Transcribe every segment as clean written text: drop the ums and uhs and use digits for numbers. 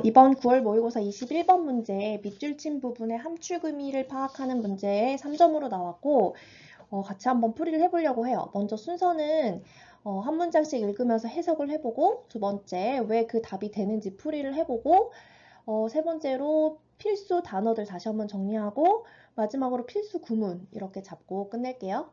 이번 9월 모의고사 21번 문제 밑줄 친 부분의 함축 의미를 파악하는 문제에 3점으로 나왔고 같이 한번 풀이를 해보려고 해요. 먼저 순서는 한 문장씩 읽으면서 해석을 해보고, 두 번째 왜 그 답이 되는지 풀이를 해보고, 세 번째로 필수 단어들 다시 한번 정리하고, 마지막으로 필수 구문 이렇게 잡고 끝낼게요.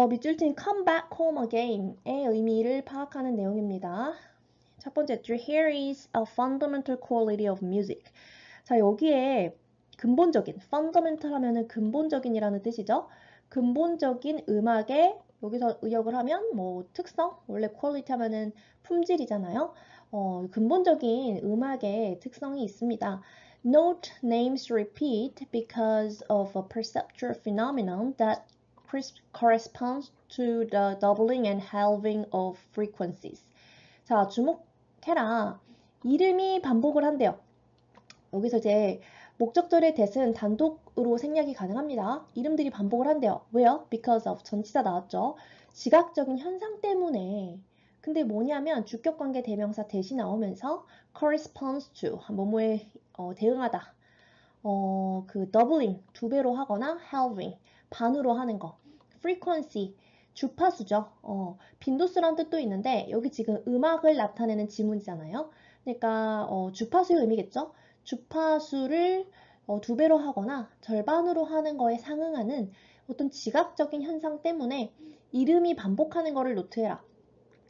밑줄 친 come back home again의 의미를 파악하는 내용입니다. 첫 번째 줄 here is a fundamental quality of music. 자, 여기에 근본적인, fundamental 하면은 근본적인이라는 뜻이죠. 근본적인 음악의, 여기서 의역을 하면 뭐 특성, 원래 quality 하면은 품질이잖아요. 근본적인 음악의 특성이 있습니다. Note names repeat because of a perceptual phenomenon that corresponds to the doubling and halving of frequencies. 자, 주목해라. 이름이 반복을 한대요. 여기서 이제 목적절의 that은 단독으로 생략이 가능합니다. 이름들이 반복을 한대요. 왜요? Because of 전치사 나왔죠. 지각적인 현상 때문에. 근데 뭐냐면 주격관계 대명사 that이 나오면서 corresponds to 뭐뭐에 대응하다. 그 doubling 두 배로 하거나 halving 반으로 하는 거. frequency 주파수죠. 빈도수란 뜻도 있는데 여기 지금 음악을 나타내는 지문이잖아요. 그러니까 주파수의 의미겠죠. 주파수를 두 배로 하거나 절반으로 하는 거에 상응하는 어떤 지각적인 현상 때문에 이름이 반복하는 거를 노트해라.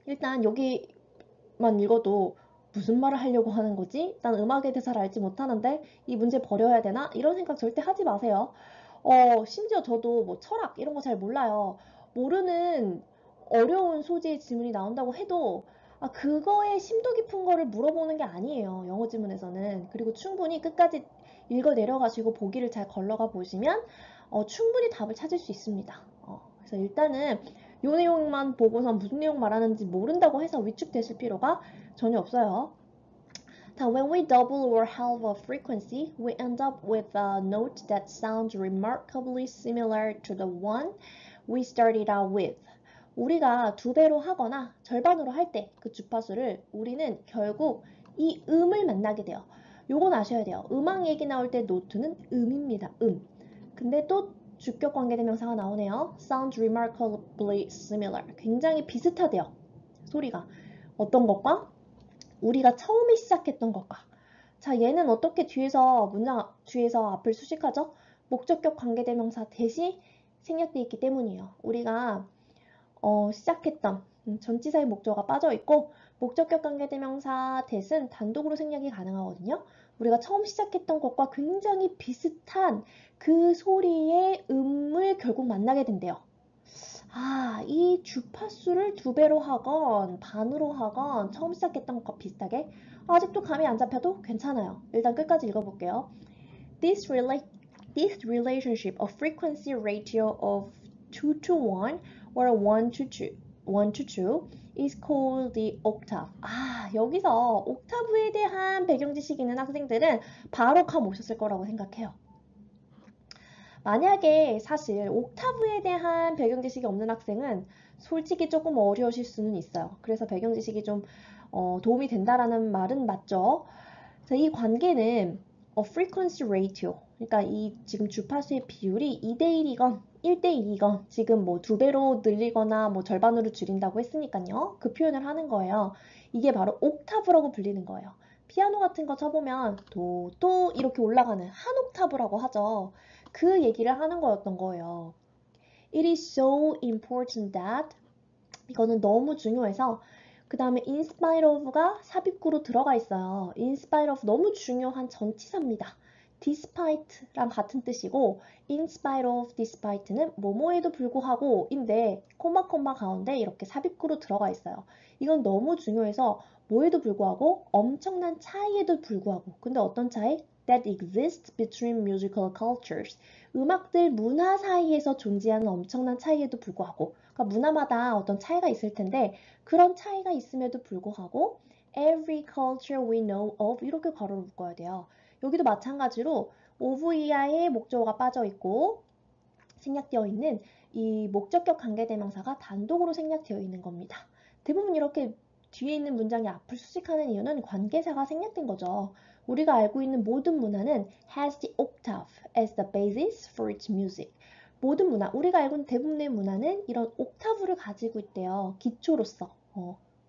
일단 여기만 읽어도 무슨 말을 하려고 하는 거지? 난 음악에 대해서 잘 알지 못하는데 이 문제 버려야 되나? 이런 생각 절대 하지 마세요. 심지어 저도 뭐 철학 이런 거 잘 몰라요. 모르는 어려운 소재의 질문이 나온다고 해도 그거에 심도 깊은 거를 물어보는 게 아니에요. 영어 지문에서는. 그리고 충분히 끝까지 읽어 내려가시고 보기를 잘 걸러가 보시면 충분히 답을 찾을 수 있습니다. 그래서 일단은 이 내용만 보고서 무슨 내용 말하는지 모른다고 해서 위축되실 필요가 전혀 없어요. 자, when we double or halve a frequency, we end up with a note that sounds remarkably similar to the one we started out with. 우리가 두 배로 하거나 절반으로 할 때 그 주파수를 우리는 결국 이 음을 만나게 돼요. 요건 아셔야 돼요. 음악 얘기 나올 때 노트는 음입니다. 근데 또 주격 관계대명사가 나오네요. Sounds remarkably similar. 굉장히 비슷하대요. 소리가. 어떤 것과? 우리가 처음에 시작했던 것과. 자, 얘는 어떻게 문장 뒤에서 앞을 수식하죠? 목적격 관계대명사 대시 생략되어 있기 때문이에요. 우리가 시작했던 전치사의 목적어가 빠져 있고 목적격 관계대명사 that은 단독으로 생략이 가능하거든요. 우리가 처음 시작했던 것과 굉장히 비슷한 그 소리의 음을 결국 만나게 된대요. 이 주파수를 두 배로 하건 반으로 하건 처음 시작했던 것과 비슷하게 아직도 감이 안 잡혀도 괜찮아요. 일단 끝까지 읽어볼게요. This relationship of frequency ratio of 2 to 1 or 1 to 2 is called the octave. 여기서 옥타브에 대한 배경 지식이 있는 학생들은 바로 감 오셨을 거라고 생각해요. 만약에 사실 옥타브에 대한 배경 지식이 없는 학생은 솔직히 조금 어려우실 수는 있어요. 그래서 배경 지식이 좀 도움이 된다라는 말은 맞죠. 자, 이 관계는 frequency ratio, 그러니까 이 지금 주파수의 비율이 2대1이건 1대1이건 지금 뭐 두 배로 늘리거나 뭐 절반으로 줄인다고 했으니까요. 그 표현을 하는 거예요. 이게 바로 옥타브라고 불리는 거예요. 피아노 같은 거 쳐보면 도 이렇게 올라가는 한 옥타브라고 하죠. 그 얘기를 하는 거였던 거예요. It is so important that 이거는 너무 중요해서 그 다음에 in spite of가 삽입구로 들어가 있어요. in spite of 너무 중요한 전치사입니다. despite랑 같은 뜻이고 in spite of, despite는 뭐뭐에도 불구하고 인데 코마 가운데 이렇게 삽입구로 들어가 있어요. 이건 너무 중요해서 뭐에도 불구하고 엄청난 차이에도 불구하고 근데 어떤 차이? That exists between musical cultures. 음악들 문화 사이에서 존재하는 엄청난 차이에도 불구하고 그러니까 문화마다 어떤 차이가 있을 텐데 그런 차이가 있음에도 불구하고 every culture we know of 이렇게 괄호를 묶어야 돼요. 여기도 마찬가지로 of 이하의 목적어가 빠져 있고 생략되어 있는 이 목적격 관계대명사가 단독으로 생략되어 있는 겁니다. 대부분 이렇게 뒤에 있는 문장이 앞을 수식하는 이유는 관계사가 생략된 거죠. 우리가 알고 있는 모든 문화는 has the octave as the basis for its music. 모든 문화, 우리가 알고 있는 대부분의 문화는 이런 옥타브를 가지고 있대요. 기초로서.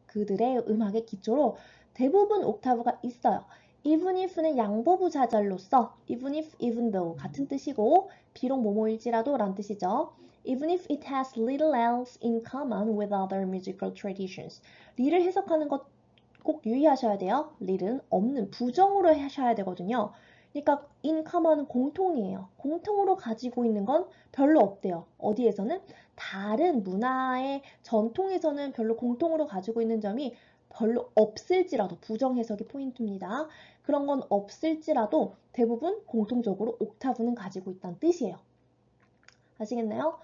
그들의 음악의 기초로 대부분 옥타브가 있어요. even if는 양보부사절로서 even if, even though 같은 뜻이고 비록 뭐뭐일지라도 란 뜻이죠. even if it has little else in common with other musical traditions. 리를 해석하는 것 꼭 유의하셔야 돼요. 리는 없는, 부정으로 하셔야 되거든요. 그러니까 in common은 공통이에요. 공통으로 가지고 있는 건 별로 없대요. 어디에서는? 다른 문화의 전통에서는 별로 공통으로 가지고 있는 점이 별로 없을지라도, 부정 해석이 포인트입니다. 그런 건 없을지라도 대부분 공통적으로 옥타브는 가지고 있다는 뜻이에요. 아시겠나요?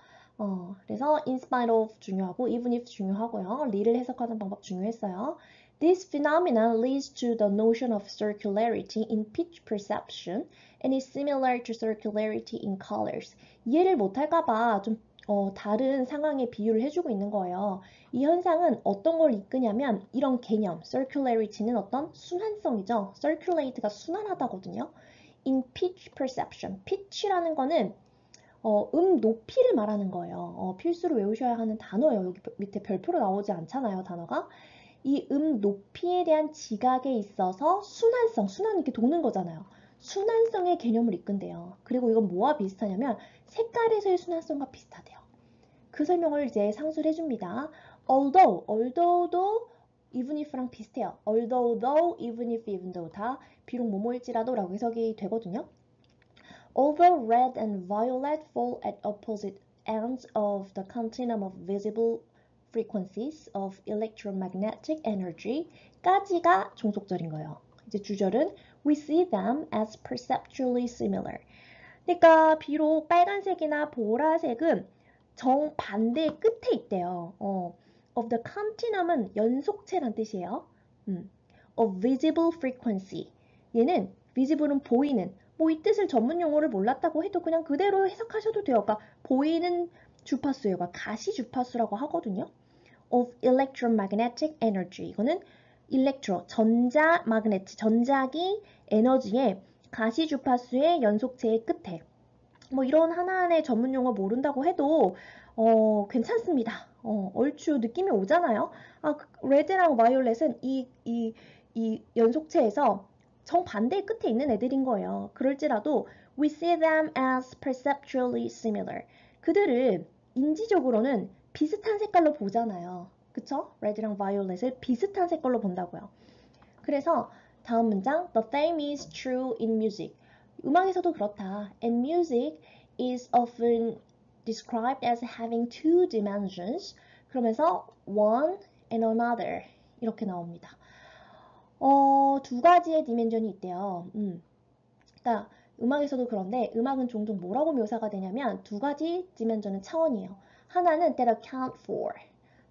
그래서 in spite of 중요하고 even if 중요하고요. 리를 해석하는 방법 중요했어요. This phenomenon leads to the notion of circularity in pitch perception and is similar to circularity in colors. 이해를 못할까봐 좀 다른 상황에 비유를 해주고 있는 거예요. 이 현상은 어떤 걸 이끄냐면 이런 개념, circularity는 어떤 순환성이죠. circulate가 순환하다거든요. In pitch perception, pitch라는 거는 높이를 말하는 거예요. 필수로 외우셔야 하는 단어예요. 여기 밑에 별표로 나오지 않잖아요, 단어가. 이 높이에 대한 지각에 있어서 순환 이렇게 도는 거잖아요. 순환성의 개념을 이끈대요. 그리고 이건 뭐와 비슷하냐면 색깔에서의 순환성과 비슷하대요. 그 설명을 이제 상수를 해줍니다. although도 even if랑 비슷해요. though, even if, even though 다 비록 뭐뭐일지라도 라고 해석이 되거든요. Although red and violet fall at opposite ends of the continuum of visible frequencies of electromagnetic energy 까지가 종속절인 거예요. 이제 주절은 we see them as perceptually similar. 그러니까 비록 빨간색이나 보라색은 정반대의 끝에 있대요. of the continuum은 연속체란 뜻이에요. of visible frequency. 얘는 visible은 보이는, 뭐 이 뜻을 전문 용어를 몰랐다고 해도 그냥 그대로 해석하셔도 돼요. 그러니까 보이는 주파수예요. 가시 주파수라고 하거든요. of electromagnetic energy. 이거는 electro, 전자기 에너지의 가시 주파수의 연속체의 끝에. 뭐 이런 하나하나의 전문 용어 모른다고 해도 괜찮습니다. 얼추 느낌이 오잖아요. 레드랑 바이올렛은 이 연속체에서 정반대의 끝에 있는 애들인 거예요. 그럴지라도 we see them as perceptually similar. 그들을 인지적으로는 비슷한 색깔로 보잖아요. 그쵸? 레드랑 바이올렛을 비슷한 색깔로 본다고요. 그래서 다음 문장 The same is true in music. 음악에서도 그렇다. And music is often described as having two dimensions. 그러면서 one and another 이렇게 나옵니다. 두 가지의 디멘전이 있대요. 그러니까 음악에서도 그런데 음악은 종종 뭐라고 묘사가 되냐면 두 가지 디멘전은 차원이에요. 하나는 that account for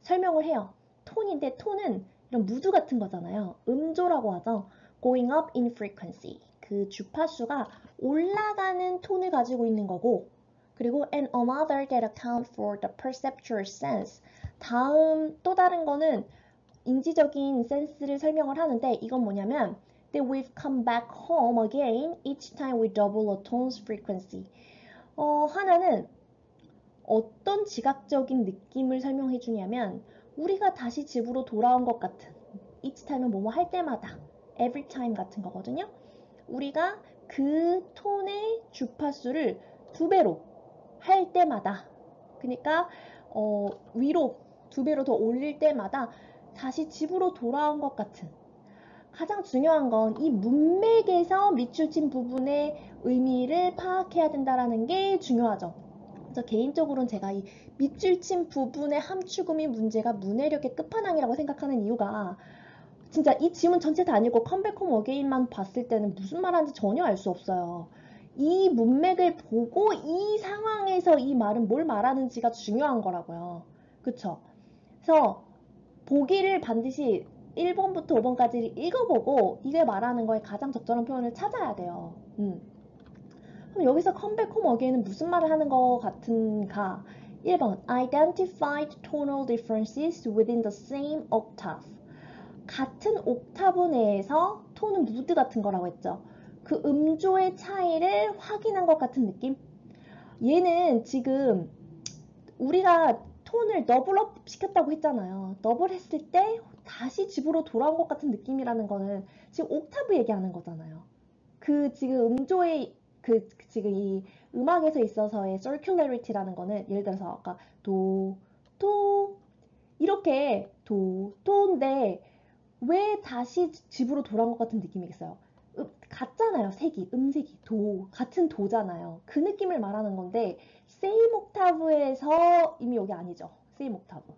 설명을 해요. 톤인데 톤은 이런 무드 같은 거잖아요. 음조라고 하죠. going up in frequency. 그 주파수가 올라가는 톤을 가지고 있는 거고 그리고 and another that account for the perceptual sense. 다음 또 다른 거는 인지적인 센스를 설명을 하는데 이건 뭐냐면 that we've come back home again each time we double a tone's frequency. 하나는 어떤 지각적인 느낌을 설명해 주냐면 우리가 다시 집으로 돌아온 것 같은 each time은 뭐뭐 할 때마다 every time 같은 거거든요. 우리가 그 톤의 주파수를 2배로 할 때마다 그러니까 위로 2배로 더 올릴 때마다 다시 집으로 돌아온 것 같은 가장 중요한 건 이 문맥에서 밑줄 친 부분의 의미를 파악해야 된다는 게 중요하죠. 그래서 개인적으로는 제가 이 밑줄 친 부분의 함축음이 문제가 문해력의 끝판왕이라고 생각하는 이유가 진짜 이 지문 전체 다 아니고 컴백 홈 어게인만 봤을 때는 무슨 말하는지 전혀 알 수 없어요. 이 문맥을 보고 이 상황에서 이 말은 뭘 말하는지가 중요한 거라고요. 그쵸? 그래서 보기를 반드시 1번부터 5번까지 읽어보고 이게 말하는 거에 가장 적절한 표현을 찾아야 돼요. 그럼 여기서 컴백 홈 어게인은 무슨 말을 하는 것 같은가? 1번 Identified tonal differences within the same octave. 같은 옥타브 내에서 톤은 무드 같은 거라고 했죠. 그 음조의 차이를 확인한 것 같은 느낌? 얘는 지금 우리가 톤을 더블업 시켰다고 했잖아요. 더블 했을 때 다시 집으로 돌아온 것 같은 느낌이라는 거는 지금 옥타브 얘기하는 거잖아요. 그 지금 음조의 지금 이 음악에서 있어서의 circularity라는 거는 예를 들어서 아까 도, 도 이렇게 도, 도인데 왜 다시 집으로 돌아온 것 같은 느낌이겠어요? 같잖아요. 색이, 음색이 도, 같은 도잖아요. 그 느낌을 말하는 건데 same octave에서 이미 여기 아니죠. same octave.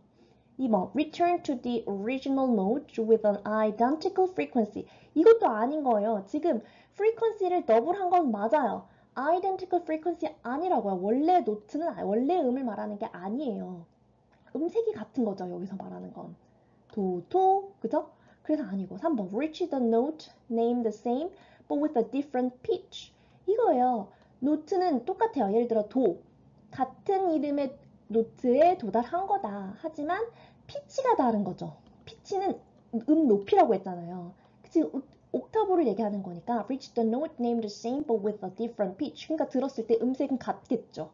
2번 return to the original note with an identical frequency. 이것도 아닌 거예요. 지금 frequency를 더블한 건 맞아요. identical frequency 아니라고요. 원래 노트는 원래 음을 말하는 게 아니에요. 음색이 같은 거죠. 여기서 말하는 건. 도, 토, 그죠? 그래서 아니고 3번 reach the note named the same but with a different pitch. 이거예요. 노트는 똑같아요. 예를 들어 도. 같은 이름의 노트에 도달한 거다. 하지만 피치가 다른 거죠. 피치는 음 높이라고 했잖아요. 지금 옥타브를 얘기하는 거니까 reach the note named the same but with a different pitch. 그러니까 들었을 때 음색은 같겠죠.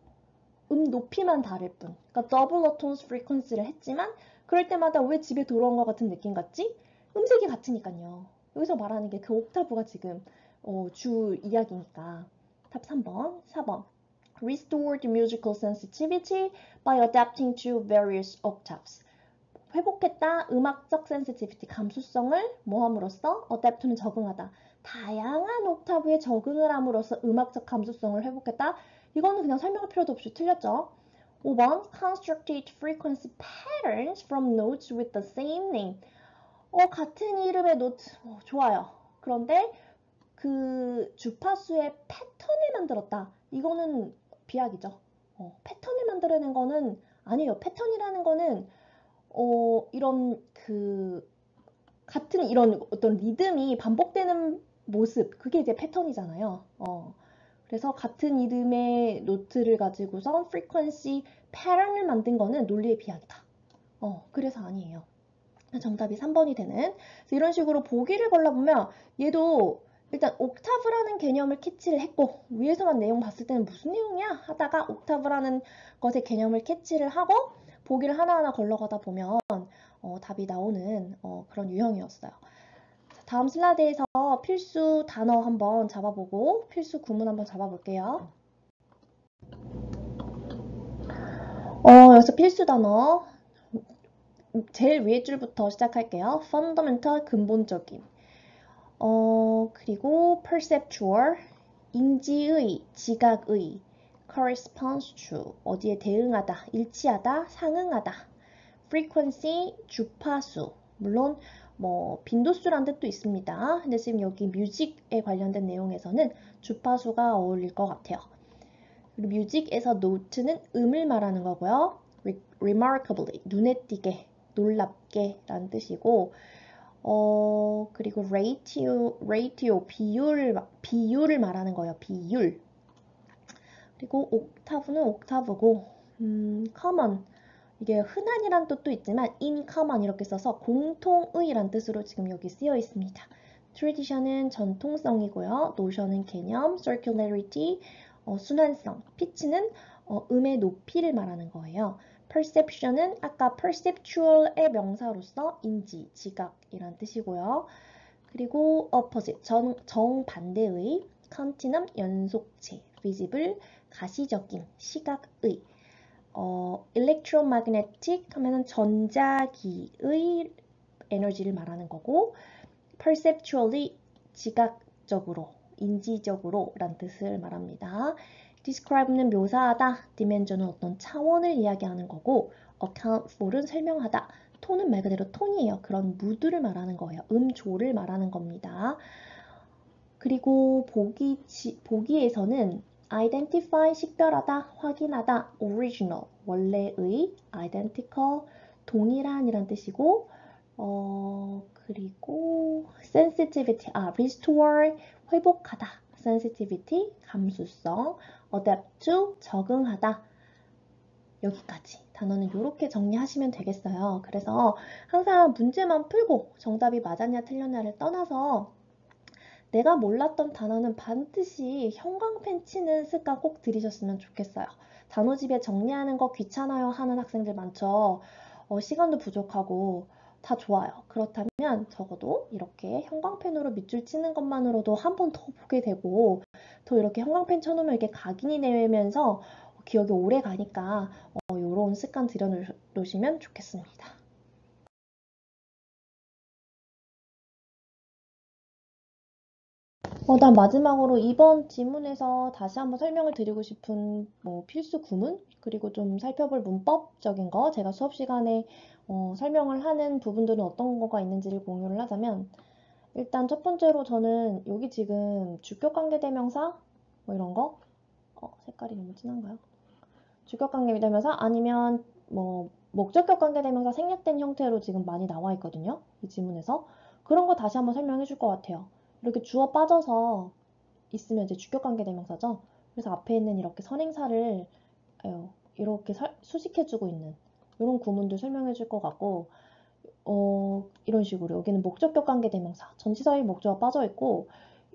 높이만 다를 뿐. 그러니까 double a tone's frequency를 했지만 그럴 때마다 왜 집에 돌아온 것 같은 느낌 같지? 음색이 같으니까요. 여기서 말하는 게 그 옥타브가 지금 주 이야기니까. 답 3번, 4번. Restore the musical sensitivity by adapting to various octaves. 회복했다. 음악적 sensitivity, 감수성을 뭐 함으로써? adapt는 적응하다. 다양한 옥타브에 적응을 함으로써 음악적 감수성을 회복했다. 이거는 그냥 설명할 필요도 없이 틀렸죠. 5번 constructed frequency patterns from notes with the same name. 같은 이름의 노트. 좋아요. 그런데 그 주파수의 패턴을 만들었다. 이거는 비약이죠. 패턴을 만들어낸 거는 아니에요. 패턴이라는 거는 이런 같은 이런 어떤 리듬이 반복되는 모습, 그게 이제 패턴이잖아요. 그래서 같은 이름의 노트를 가지고서 frequency 패턴을 만든 거는 논리의 비약이다. 그래서 아니에요. 정답이 3번이 되는. 이런 식으로 보기를 골라보면 얘도 일단 옥타브라는 개념을 캐치를 했고 위에서만 내용 봤을 때는 무슨 내용이야? 하다가 옥타브라는 것의 개념을 캐치를 하고 보기를 하나하나 걸러가다 보면 답이 나오는 그런 유형이었어요. 다음 슬라이드에서 필수 단어 한번 잡아보고 필수 구문 한번 잡아볼게요. 여기서 필수 단어 제일 위에 줄부터 시작할게요. fundamental, 근본적인. 그리고 perceptual, 인지의, 지각의. corresponds to, 어디에 대응하다, 일치하다, 상응하다. frequency, 주파수. 물론 뭐 빈도수란 뜻도 있습니다. 근데 지금 여기 뮤직에 관련된 내용에서는 주파수가 어울릴 것 같아요. 그리고 뮤직에서 노트는 음을 말하는 거고요. remarkably, 눈에 띄게, 놀랍게 라는 뜻이고 그리고 ratio, 비율을 말하는 거예요. 비율. 그리고 옥타브는 옥타브고, common. 이게 흔한이란 뜻도 있지만 in common 이렇게 써서 공통의란 뜻으로 지금 여기 쓰여 있습니다. tradition은 전통성이고요. notion은 개념, circularity, 순환성, pitch는 음의 높이를 말하는 거예요. perception은 아까 perceptual의 명사로서 인지, 지각이란 뜻이고요. 그리고 opposite, 정반대의, continuum, 연속체, visible, 가시적인, 시각의, electromagnetic 하면은 전자기의 에너지를 말하는 거고, perceptually, 지각적으로, 인지적으로 란 뜻을 말합니다. describe는 묘사하다, dimension은 어떤 차원을 이야기하는 거고, account for은 설명하다, 톤은 말 그대로 톤이에요. 그런 무드를 말하는 거예요. 음조를 말하는 겁니다. 그리고 보기에서는 identify, 식별하다, 확인하다, original, 원래의, identical, 동일한 이란 뜻이고, 그리고 sensitivity, restore, 회복하다, sensitivity, 감수성, adapt to, 적응하다. 여기까지. 단어는 이렇게 정리하시면 되겠어요. 그래서 항상 문제만 풀고 정답이 맞았냐 틀렸냐를 떠나서 내가 몰랐던 단어는 반드시 형광펜 치는 습관 꼭 들이셨으면 좋겠어요. 단어집에 정리하는 거 귀찮아요 하는 학생들 많죠. 시간도 부족하고 다 좋아요. 그렇다면 적어도 이렇게 형광펜으로 밑줄 치는 것만으로도 한 번 더 보게 되고 또 이렇게 형광펜 쳐놓으면 이렇게 각인이 되면서 기억이 오래 가니까 이런 습관 들여놓으시면 좋겠습니다. 난 마지막으로 이번 지문에서 다시 한번 설명을 드리고 싶은 필수 구문 그리고 좀 살펴볼 문법적인 거 제가 수업 시간에 설명을 하는 부분들은 어떤 거가 있는지를 공유를 하자면 일단 첫 번째로 저는 여기 지금 주격관계대명사 이런 거 색깔이 너무 진한가요? 주격관계대명사 아니면 목적격 관계대명사 생략된 형태로 지금 많이 나와 있거든요. 이 지문에서 그런 거 다시 한번 설명해 줄 것 같아요. 이렇게 주어 빠져서 있으면 이제 주격관계대명사죠. 그래서 앞에 있는 이렇게 선행사를 이렇게 수식해주고 있는 이런 구문들 설명해 줄 것 같고 이런 식으로 여기는 목적격 관계대명사 전치사의 목적어가 빠져 있고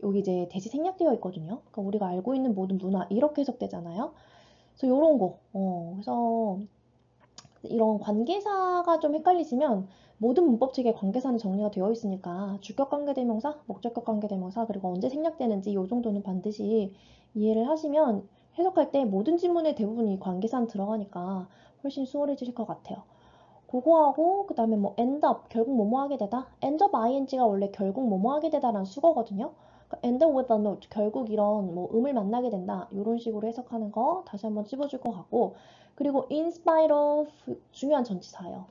여기 이제 대시 생략되어 있거든요. 그러니까 우리가 알고 있는 모든 문화 이렇게 해석되잖아요. 그래서 이런 거 그래서 이런 관계사가 좀 헷갈리시면 모든 문법책에 관계사는 정리가 되어 있으니까 주격 관계대명사, 목적격 관계대명사 그리고 언제 생략되는지 이 정도는 반드시 이해를 하시면 해석할 때 모든 지문에 대부분 이 관계사는 들어가니까 훨씬 수월해지실 것 같아요. 그거하고 그 다음에 end up 결국 뭐뭐 하게 되다 end up ing가 원래 결국 뭐뭐 하게 되다라는 수거거든요. 그러니까 end up with a note 결국 이런 음을 만나게 된다 이런 식으로 해석하는 거 다시 한번 찝어줄 것 같고 그리고 in spite of 중요한 전치사예요.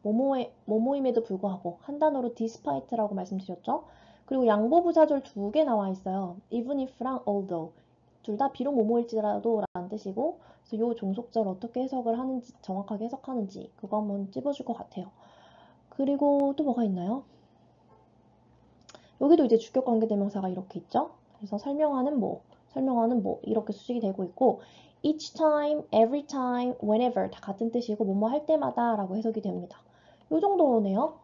뭐뭐임에도 불구하고 한 단어로 despite라고 말씀드렸죠. 그리고 양보부사절 두 개 나와 있어요. even if랑 although 둘 다 비록 뭐뭐일지라도 라는 뜻이고 그래서 요 종속절 어떻게 해석을 하는지 정확하게 해석하는지 그거 한번 찝어줄 것 같아요. 그리고 또 뭐가 있나요? 여기도 이제 주격관계대명사가 이렇게 있죠. 그래서 설명하는 뭐 이렇게 수식이 되고 있고 each time, every time, whenever 다 같은 뜻이고 뭐뭐 할 때마다 라고 해석이 됩니다. 요 정도네요.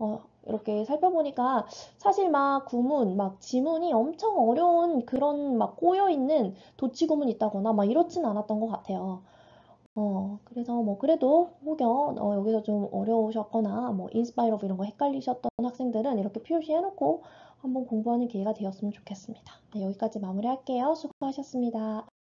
이렇게 살펴보니까 사실 막 구문, 막 지문이 엄청 어려운 그런 막 꼬여있는 도치구문 있다거나 막 이렇진 않았던 것 같아요. 그래서 그래도 혹여 여기서 좀 어려우셨거나 인스파이러 이런 거 헷갈리셨던 학생들은 이렇게 표시해놓고 한번 공부하는 기회가 되었으면 좋겠습니다. 네, 여기까지 마무리할게요. 수고하셨습니다.